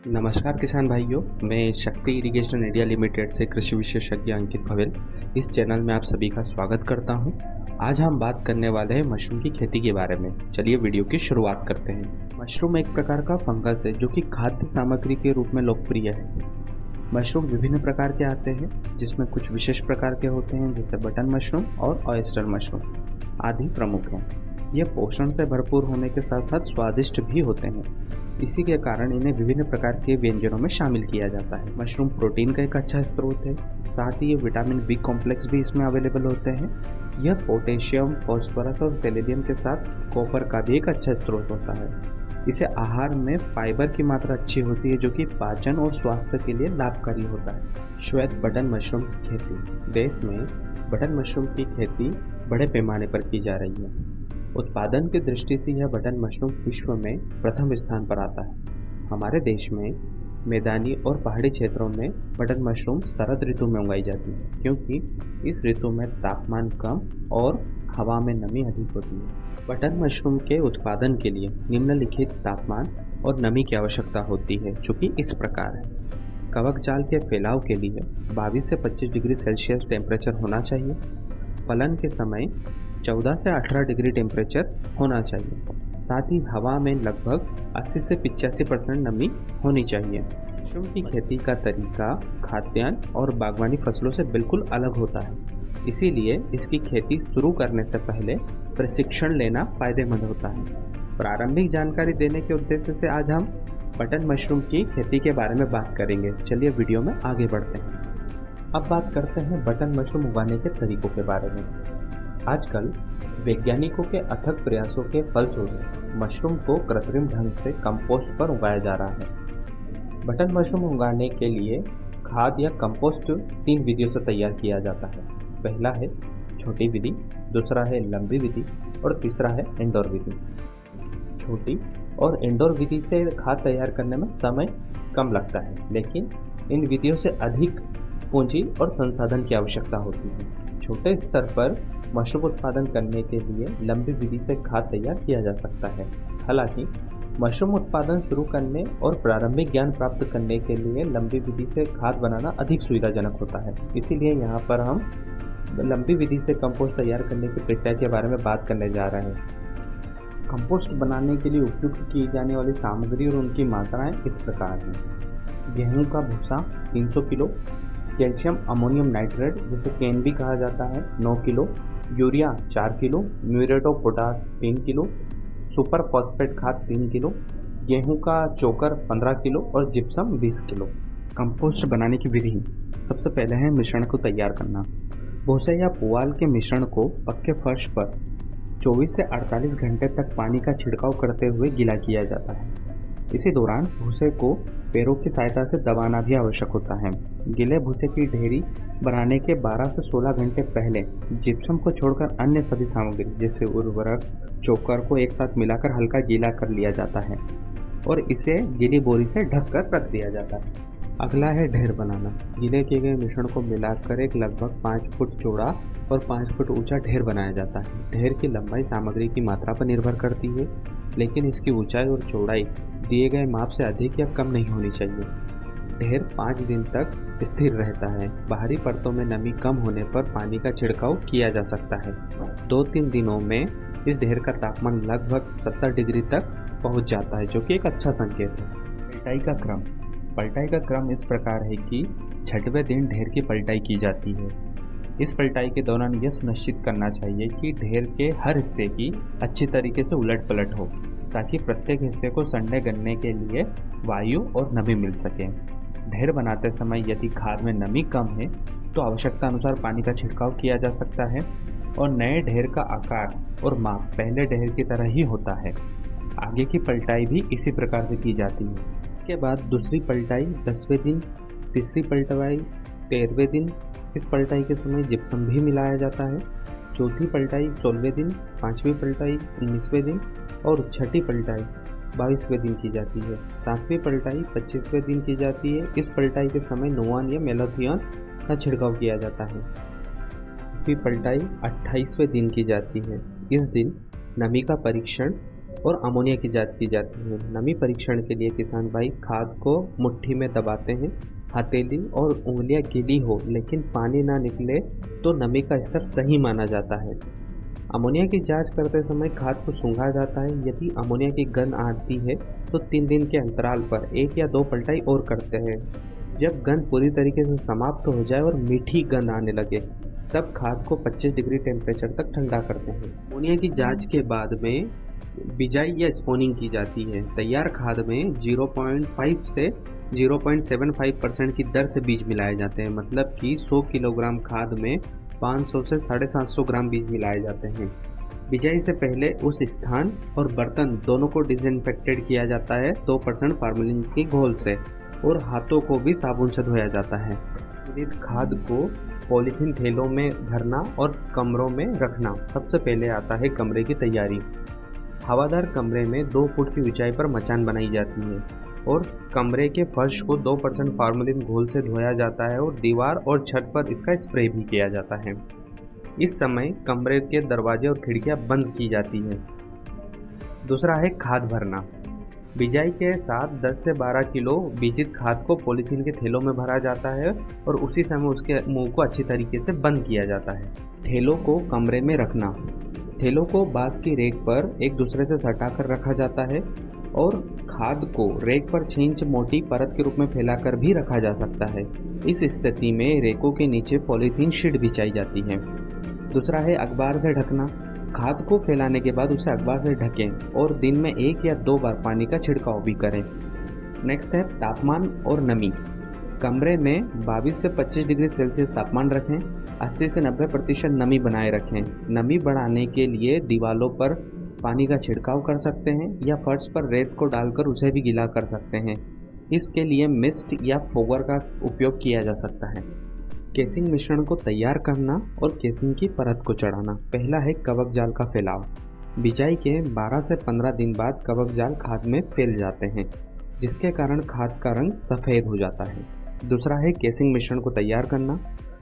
नमस्कार किसान भाइयों, मैं शक्ति इरिगेशन इंडिया लिमिटेड से कृषि विशेषज्ञ अंकित भवेल इस चैनल में आप सभी का स्वागत करता हूं। आज हम बात करने वाले हैं मशरूम की खेती के बारे में। चलिए वीडियो की शुरुआत करते हैं। मशरूम एक प्रकार का फंगस है जो कि खाद्य सामग्री के रूप में लोकप्रिय है। मशरूम विभिन्न प्रकार के आते हैं जिसमें कुछ विशेष प्रकार के होते हैं जैसे बटन मशरूम और ऑयस्टर मशरूम आदि प्रमुख हैं। ये पोषण से भरपूर होने के साथ साथ स्वादिष्ट भी होते हैं। इसी के कारण इन्हें विभिन्न प्रकार के व्यंजनों में शामिल किया जाता है। मशरूम प्रोटीन का एक अच्छा स्रोत है, साथ ही ये विटामिन बी कॉम्प्लेक्स भी इसमें अवेलेबल होते हैं। यह पोटेशियम, फॉस्फोरस और सेलेनियम के साथ कॉपर का भी एक अच्छा स्रोत होता है। इसे आहार में फाइबर की मात्रा अच्छी होती है जो कि पाचन और स्वास्थ्य के लिए लाभकारी होता है। श्वेत बटन मशरूम की खेती। देश में बटन मशरूम की खेती बड़े पैमाने पर की जा रही है। उत्पादन की दृष्टि से यह बटन मशरूम विश्व में प्रथम स्थान पर आता है। हमारे देश में मैदानी और पहाड़ी क्षेत्रों में बटन मशरूम शरद ऋतु में उगाई जाती है क्योंकि इस ऋतु में तापमान कम और हवा में नमी अधिक होती है। बटन मशरूम के उत्पादन के लिए निम्नलिखित तापमान और नमी की आवश्यकता होती है जो कि इस प्रकार है। कवक जाल के फैलाव के लिए 22 से 25 डिग्री सेल्सियस टेम्परेचर होना चाहिए। फलन के समय 14 से 18 डिग्री टेम्परेचर होना चाहिए। साथ ही हवा में लगभग 80 से 85% नमी होनी चाहिए। मशरूम की खेती का तरीका खाद्यान्न और बागवानी फसलों से बिल्कुल अलग होता है, इसीलिए इसकी खेती शुरू करने से पहले प्रशिक्षण लेना फायदेमंद होता है। प्रारंभिक जानकारी देने के उद्देश्य से आज हम बटन मशरूम की खेती के बारे में बात करेंगे। चलिए वीडियो में आगे बढ़ते हैं। अब बात करते हैं बटन मशरूम उगाने के तरीकों के बारे में। आजकल वैज्ञानिकों के अथक प्रयासों के फलस्वरूप मशरूम को कृत्रिम ढंग से कंपोस्ट पर उगाया जा रहा है। बटन मशरूम उगाने के लिए खाद या कंपोस्ट 3 विधियों से तैयार किया जाता है। पहला है छोटी विधि, दूसरा है लंबी विधि और तीसरा है इंडोर विधि। छोटी और इंडोर विधि से खाद तैयार करने में समय कम लगता है, लेकिन इन विधियों से अधिक पूंजी और संसाधन की आवश्यकता होती है। छोटे स्तर पर मशरूम उत्पादन करने के लिए लंबी विधि से खाद तैयार किया जा सकता है। हालांकि मशरूम उत्पादन शुरू करने और प्रारंभिक ज्ञान प्राप्त करने के लिए लंबी विधि से खाद बनाना अधिक सुविधाजनक होता है। इसीलिए यहाँ पर हम लंबी विधि से कंपोस्ट तैयार करने की प्रक्रिया के बारे में बात करने जा रहे हैं। कंपोस्ट बनाने के लिए उपयुक्त की जाने वाली सामग्री और उनकी मात्राएं इस प्रकार हैं। गेहूँ का भूसा 300 किलो, कैल्शियम अमोनियम नाइट्रेट जिसे केन भी कहा जाता है 9 kilo, urea 4 kilo, muriate of potash 3 kilo, super phosphate खाद 3 किलो, गेहूं का चोकर 15 किलो और जिप्सम 20 किलो। कंपोस्ट बनाने की विधि। सबसे पहले है मिश्रण को तैयार करना। भूसे या पुआल के मिश्रण को पक्के फर्श पर 24 से 48 घंटे तक पानी का छिड़काव करते हुए गीला किया जाता है। इसी दौरान भूसे को पैरों की सहायता से दबाना भी आवश्यक होता है। गीले भूसे की ढेरी बनाने के 12 से 16 घंटे पहले जिप्सम को छोड़कर अन्य सभी सामग्री जैसे उर्वरक, चोकर को एक साथ मिलाकर हल्का गीला कर लिया जाता है और इसे गीली बोरी से ढककर रख दिया जाता है। अगला है ढेर बनाना। गीले किए गए मिश्रण को मिलाकर एक लगभग 5 फुट चौड़ा और 5 फुट ऊंचा ढेर बनाया जाता है। ढेर की लंबाई सामग्री की मात्रा पर निर्भर करती है, लेकिन इसकी ऊंचाई और चौड़ाई दिए गए माप से अधिक या कम नहीं होनी चाहिए। ढेर 5 दिन तक स्थिर रहता है। बाहरी परतों में नमी कम होने पर पानी का छिड़काव किया जा सकता है। 2-3 दिनों में इस ढेर का तापमान लगभग 70 डिग्री तक पहुंच जाता है, जो कि एक अच्छा संकेत है। पलटाई का क्रम। पलटाई का क्रम इस प्रकार है कि 6वें दिन ढेर की पलटाई की जाती है। इस पलटाई के दौरान यह सुनिश्चित करना चाहिए कि ढेर के हर हिस्से की अच्छी तरीके से उलट पलट हो, ताकि प्रत्येक हिस्से को सड़ने गलने के लिए वायु और नमी मिल सके। ढेर बनाते समय यदि खाद में नमी कम है तो आवश्यकता अनुसार पानी का छिड़काव किया जा सकता है और नए ढेर का आकार और माप पहले ढेर की तरह ही होता है। आगे की पलटाई भी इसी प्रकार से की जाती है। इसके बाद दूसरी पलटाई 10वें दिन, तीसरी पलटाई 13वें दिन। इस पलटाई के समय जिप्सम भी मिलाया जाता है। चौथी पलटाई 16वें दिन, 5वीं पलटाई 19वें दिन और छठी पलटाई 22वें दिन की जाती है। 7वीं पलटाई 25वें दिन की जाती है। इस पलटाई के समय नोवान या मेलाथियन का छिड़काव किया जाता है। 8वीं पलटाई 28वें दिन की जाती है। इस दिन नमी का परीक्षण और अमोनिया की जांच की जाती है। नमी परीक्षण के लिए किसान भाई खाद को मुट्ठी में दबाते हैं। हथेली और उंगलियां गीली हो लेकिन पानी ना निकले तो नमी का स्तर सही माना जाता है। अमोनिया की जांच करते समय खाद को सूंघा जाता है। यदि अमोनिया की गंध आती है तो 3 दिन के अंतराल पर 1 या 2 पलटाई और करते हैं। जब गंध पूरी तरीके से समाप्त हो जाए और मीठी गंध आने लगे तब खाद को 25 डिग्री टेम्परेचर तक ठंडा करते हैं। अमोनिया की जांच के बाद में बिजाई या स्पोनिंग की जाती है। तैयार खाद में 0.5 से 0.75% की दर से बीज मिलाए जाते हैं, मतलब कि 100 किलोग्राम खाद में 500 से 750 ग्राम बीज मिलाए जाते हैं। बिजाई से पहले उस स्थान और बर्तन दोनों को डिसइंफेक्टेड किया जाता है 2% फार्मेलिन की घोल से, और हाथों को भी साबुन से धोया जाता है। मिश्रित खाद को पॉलीथीन थैलों में भरना और कमरों में रखना। सबसे पहले आता है कमरे की तैयारी। हवादार कमरे में 2 फुट की ऊंचाई पर मचान बनाई जाती है और कमरे के फर्श को 2% फार्मेलिन घोल से धोया जाता है और दीवार और छत पर इसका स्प्रे भी किया जाता है। इस समय कमरे के दरवाजे और खिड़कियां बंद की जाती हैं। दूसरा है खाद भरना। बिजाई के साथ 10 से 12 किलो बीजित खाद को पॉलीथीन के थैलों में भरा जाता है और उसी समय उसके मुंह को अच्छी तरीके से बंद किया जाता है। थैलों को कमरे में रखना। थैलों को बांस की रेक पर एक दूसरे से सटाकर रखा जाता है और खाद को रेक पर 6 इंच मोटी परत के रूप में फैलाकर भी रखा जा सकता है। इस स्थिति में रेकों के नीचे पॉलीथीन शीट बिछाई जाती है। दूसरा है अखबार से ढकना। खाद को फैलाने के बाद उसे अखबार से ढकें और दिन में 1 या 2 बार पानी का छिड़काव भी करें। नेक्स्ट है तापमान और नमी। कमरे में 22 से 25 डिग्री सेल्सियस तापमान रखें। 80 से 90% नमी बनाए रखें। नमी बढ़ाने के लिए दीवारों पर पानी का छिड़काव कर सकते हैं या फर्श पर रेत को डालकर उसे भी गीला कर सकते हैं। इसके लिए मिस्ट या फोगर का उपयोग किया जा सकता है। केसिंग मिश्रण को तैयार करना और केसिंग की परत को चढ़ाना। पहला है कवक जाल का फैलाव। बिजाई के 12 से 15 दिन बाद कवक जाल खाद में फैल जाते हैं, जिसके कारण खाद का रंग सफ़ेद हो जाता है। दूसरा है केसिंग मिश्रण को तैयार करना।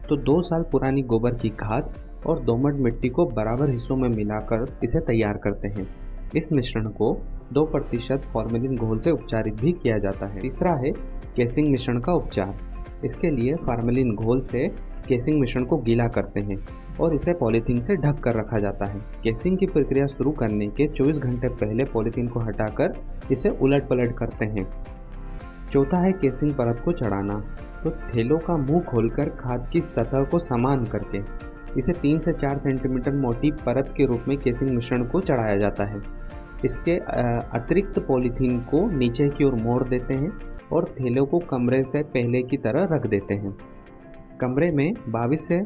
तो 2 साल पुरानी गोबर की खाद और दोमट मिट्टी को बराबर हिस्सों में मिलाकर इसे तैयार करते हैं। इस मिश्रण को 2% फॉर्मेलिन घोल से उपचारित भी किया जाता है। तीसरा है केसिंग मिश्रण का उपचार। इसके लिए फार्मेलिन घोल से केसिंग मिश्रण को गीला करते हैं और इसे पॉलीथीन से ढक कर रखा जाता है। केसिंग की प्रक्रिया शुरू करने के 24 घंटे पहले पॉलीथीन को हटाकर इसे उलट पलट करते हैं। चौथा है केसिंग परत को चढ़ाना। तो थैलों का मुंह खोलकर खाद की सतह को समान करके इसे 3 से 4 सेंटीमीटर मोटी परत के रूप में केसिंग मिश्रण को चढ़ाया जाता है। इसके अतिरिक्त पॉलीथीन को नीचे की ओर मोड़ देते हैं और थैलों को कमरे से पहले की तरह रख देते हैं। कमरे में 22 से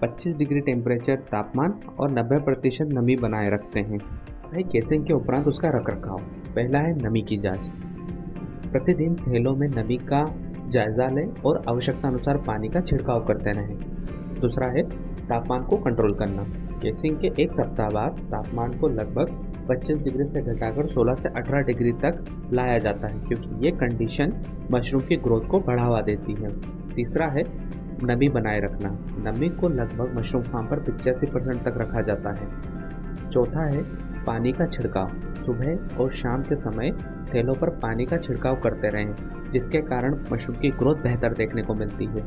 25 डिग्री टेम्परेचर तापमान और 90% नमी बनाए रखते हैं। केसिंग के उपरांत उसका रखरखाव। पहला है नमी की जांच। प्रतिदिन थैलों में नमी का जायजा लें और आवश्यकता अनुसार पानी का छिड़काव करते रहें। दूसरा है तापमान को कंट्रोल करना। केसिंग के 1 सप्ताह बाद तापमान को लगभग 25 डिग्री से घटाकर 16 से 18 डिग्री तक लाया जाता है, क्योंकि ये कंडीशन मशरूम की ग्रोथ को बढ़ावा देती है। तीसरा है नमी बनाए रखना। नमी को लगभग मशरूम फार्म पर 85% तक रखा जाता है। चौथा है पानी का छिड़काव। सुबह और शाम के समय थैलों पर पानी का छिड़काव करते रहें, जिसके कारण मशरूम की ग्रोथ बेहतर देखने को मिलती है।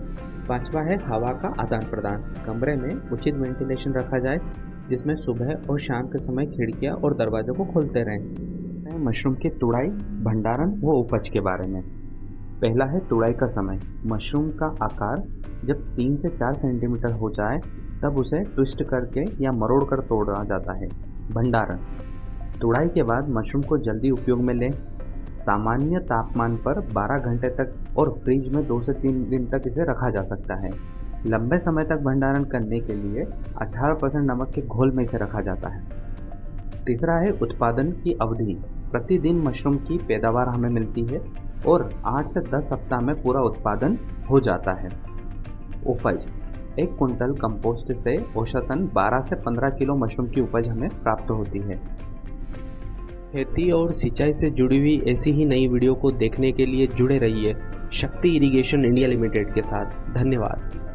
पांचवा है हवा का आदान प्रदान। कमरे में उचित वेंटिलेशन रखा जाए, जिसमें सुबह और शाम के समय खिड़कियां और दरवाजों को खोलते रहें। मशरूम की तुड़ाई, भंडारण व उपज के बारे में। पहला है तुड़ाई का समय। मशरूम का आकार जब 3 से 4 सेंटीमीटर हो जाए तब उसे ट्विस्ट करके या मरोड़ कर तोड़ा जाता है। भंडारण। तुड़ाई के बाद मशरूम को जल्दी उपयोग में लें। सामान्य तापमान पर 12 घंटे तक और फ्रिज में 2 से 3 दिन तक इसे रखा जा सकता है। लंबे समय तक भंडारण करने के लिए 18% नमक के घोल में इसे रखा जाता है। तीसरा है उत्पादन की अवधि। प्रतिदिन मशरूम की पैदावार हमें मिलती है और 8 से 10 सप्ताह में पूरा उत्पादन हो जाता है। उपज। 1 कुंटल कंपोस्ट से औसतन 12 से 15 किलो मशरूम की उपज हमें प्राप्त होती है। खेती और सिंचाई से जुड़ी हुई ऐसी ही नई वीडियो को देखने के लिए जुड़े रहिए शक्ति इरिगेशन इंडिया लिमिटेड के साथ। धन्यवाद।